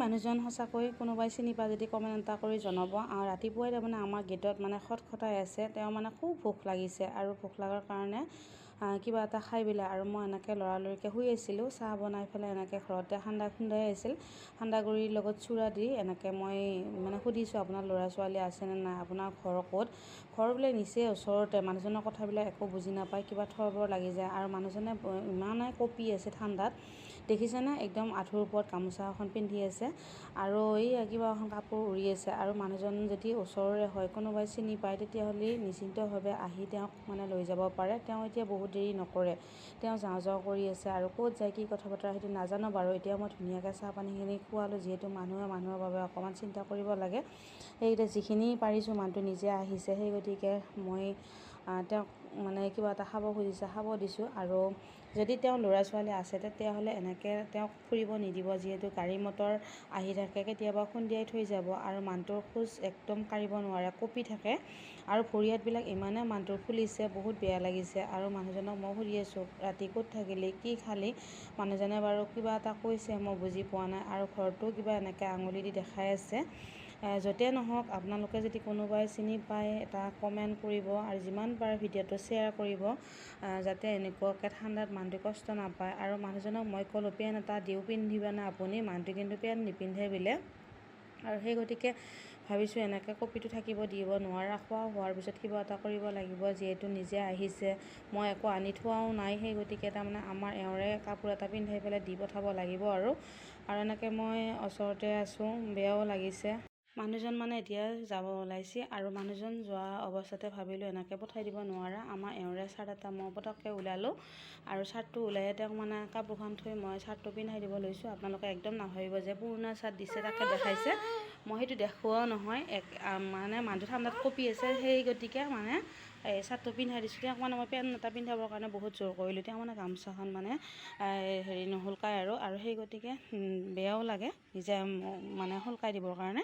মানুহজন সঁচাকৈ কোনোবাই চিনি পায় যদি কমেণ্ট এটা কৰি জনাব। আৰু ৰাতিপুৱাই তাৰমানে আমাৰ গেটত মানে খটখটাই আছে। তেওঁ মানে খুব ভোক লাগিছে আৰু ভোক লগাৰ কাৰণে কিবা এটা খাই পেলাই। আৰু মই এনেকৈ লৰালৰিকৈ শুই আছিলোঁ, চাহ বনাই পেলাই এনেকৈ ঘৰতে সান্দা খুন্দাই আছিল। সান্দাগুড়িৰ লগত চূড়া দি এনেকৈ মই মানে সুধিছোঁ আপোনাৰ ল'ৰা ছোৱালী আছেনে নাই, আপোনাৰ ঘৰ ক'ত। ঘৰ বোলে নিচে ওচৰতে। মানুহজনৰ কথাবিলাক একো বুজি নাপায়, কিবা থৰবৰ লাগি যায়। আৰু মানুহজনে ইমানে কঁপি আছে ঠাণ্ডাত, দেখিছেনে একদম আঁঠুৰ ওপৰত গামোচা এখন পিন্ধি আছে আৰু এই কিবা এখন কাপোৰ উৰি আছে। আৰু মানুহজন যদি ওচৰৰে হয়, কোনোবাই চিনি পায়, তেতিয়াহ'লে নিশ্চিন্তভাৱে আহি তেওঁক মানে লৈ যাব পাৰে। তেওঁ এতিয়া বহুত দেৰি নকৰে, তেওঁ যাওঁ যাওঁ কৰি আছে। আৰু ক'ত যায় কি কথা বতৰা সেইটো নাজানো বাৰু। এতিয়া মই ধুনীয়াকৈ চাহ পানীখিনি খোৱালোঁ, যিহেতু মানুহৰ বাবে অকণমান চিন্তা কৰিব লাগে। সেইকেইটা যিখিনি পাৰিছোঁ, মানুহটো নিজে আহিছে, সেই গতিকে মই তেওঁক মানে কিবা এটা খাব খুজিছে, খাব দিছোঁ। আৰু যদি তেওঁৰ ল'ৰা ছোৱালী আছে তেতিয়াহ'লে এনেকৈ তেওঁক ফুৰিব নিদিব, যিহেতু গাড়ী মটৰ আহি থাকে, কেতিয়াবা খুন্দিয়াই থৈ যাব। আৰু মানুহটোৰ খোজ একদম কাঢ়িব নোৱাৰে, কঁপি থাকে। আৰু ভৰি হাতবিলাক ইমানে মানুহটোৰ ফুলিছে, বহুত বেয়া লাগিছে। আৰু মানুহজনক মই সুধি আছোঁ, ৰাতি ক'ত থাকিলি, কি খালি। মানুহজনে বাৰু কিবা এটা কৈছে, মই বুজি পোৱা নাই। আৰু ঘৰটো কিবা এনেকৈ আঙুলি দি দেখাই আছে। য'তে নহওক, আপোনালোকে যদি কোনোবাই চিনি পায় এটা কমেণ্ট কৰিব, আৰু যিমান পাৰে ভিডিঅ'টো শ্বেয়াৰ কৰিব, যাতে এনেকুৱাকৈ ঠাণ্ডাত মানুহটো কষ্ট নাপায়। আৰু মানুহজনক মই ক'লোঁ, পেণ্ট এটা দিওঁ, পিন্ধিবানে আপুনি। মানুহটো কিন্তু পেণ্ট নিপিন্ধে বোলে। আৰু সেই গতিকে ভাবিছোঁ এনেকৈ কপিটো থাকিব দিব নোৱাৰা, খোৱা হোৱাৰ পিছত কিবা এটা কৰিব লাগিব, যিহেতু নিজে আহিছে। মই একো আনি থোৱাও নাই, সেই গতিকে তাৰমানে আমাৰ এওঁৰে কাপোৰ এটা পিন্ধাই পেলাই দি পঠাব লাগিব। আৰু এনেকৈ মই ওচৰতে আছোঁ, বেয়াও লাগিছে। মানুহজন মানে এতিয়া যাব ওলাইছে। আৰু মানুহজন যোৱা অৱস্থাতে ভাবিলোঁ এনেকৈ পঠাই দিব নোৱাৰা, আমাৰ এওঁৰে চাৰ্ট এটা মই পটককৈ ওলালোঁ। আৰু চাৰ্টটো ওলাই তেওঁক মানে কাপোৰখন থৈ মই চাৰ্টটো পিন্ধাই দিব লৈছোঁ। আপোনালোকে একদম নাভাবিব যে পুৰণা চাৰ্ট দিছে তাকে দেখাইছে, মই সেইটো দেখুৱাও নহয়। মানে মানুহটো ঠাণ্ডাত কঁপি আছে, সেই গতিকে মানে এই চাৰ্টটো পিন্ধাই দিছোঁ। তেওঁক মানে মই পেণ্ট এটা পিন্ধাবৰ কাৰণে বহুত জোৰ কৰিলোঁ, তেওঁ মানে গামোচাখন মানে হেৰি নুশুকায়। আৰু সেই গতিকে বেয়াও লাগে নিজে মানে শুলকাই দিবৰ কাৰণে।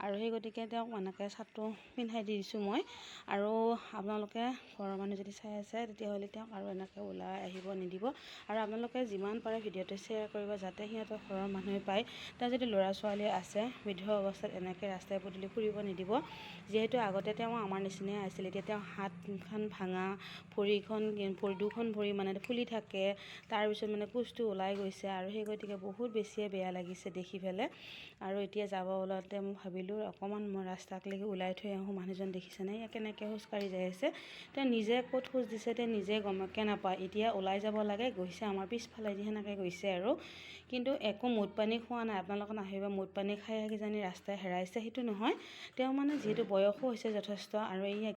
আৰু সেই গতিকে তেওঁক এনেকৈ চাৰ্টটো পিন্ধাই দি দিছোঁ মই। আৰু আপোনালোকে ঘৰৰ মানুহ যদি চাই আছে, তেতিয়াহ'লে তেওঁক আৰু এনেকৈ ওলাই আহিব নিদিব। আৰু আপোনালোকে যিমান পাৰে ভিডিঅ'টো শ্বেয়াৰ কৰিব, যাতে সিহঁতৰ ঘৰৰ মানুহে পায়। তেওঁ যদি ল'ৰা ছোৱালী আছে, বৃদ্ধ অৱস্থাত এনেকৈ ৰাস্তাই পদূলি ফুৰিব নিদিব। যিহেতু আগতে তেওঁ আমাৰ নিচিনাই আছিল, এতিয়া তেওঁ হাতখন ভাঙা, দুখন ভৰি মানে ফুলি থাকে, তাৰপিছত মানে কোচটো ওলাই গৈছে। আৰু সেই গতিকে বহুত বেছিয়ে বেয়া লাগিছে দেখি পেলাই। আৰু এতিয়া যাব ওলাওঁতে মই ভাবিলোঁ অকণমান মই ৰাস্তাকলৈকে ওলাই থৈ আহোঁ। মানুহজন দেখিছেনে কেনেকৈ খোজকাঢ়ি যাই আছে, তেওঁ নিজে ক'ত খোজ দিছে তেওঁ নিজে গমকে নাপায়। এতিয়া ওলাই যাব লাগে, গৈছে আমাৰ পিছফালেদি সেনেকৈ গৈছে। আৰু কিন্তু একো মুদ পানী খোৱা নাই। আপোনালোকে নাভাবিব মুদ পানী খাই কিজানি ৰাস্তাই হেৰাইছে, সেইটো নহয়। তেওঁ মানে যিহেতু বয়সো হৈছে যথেষ্ট, আৰু এই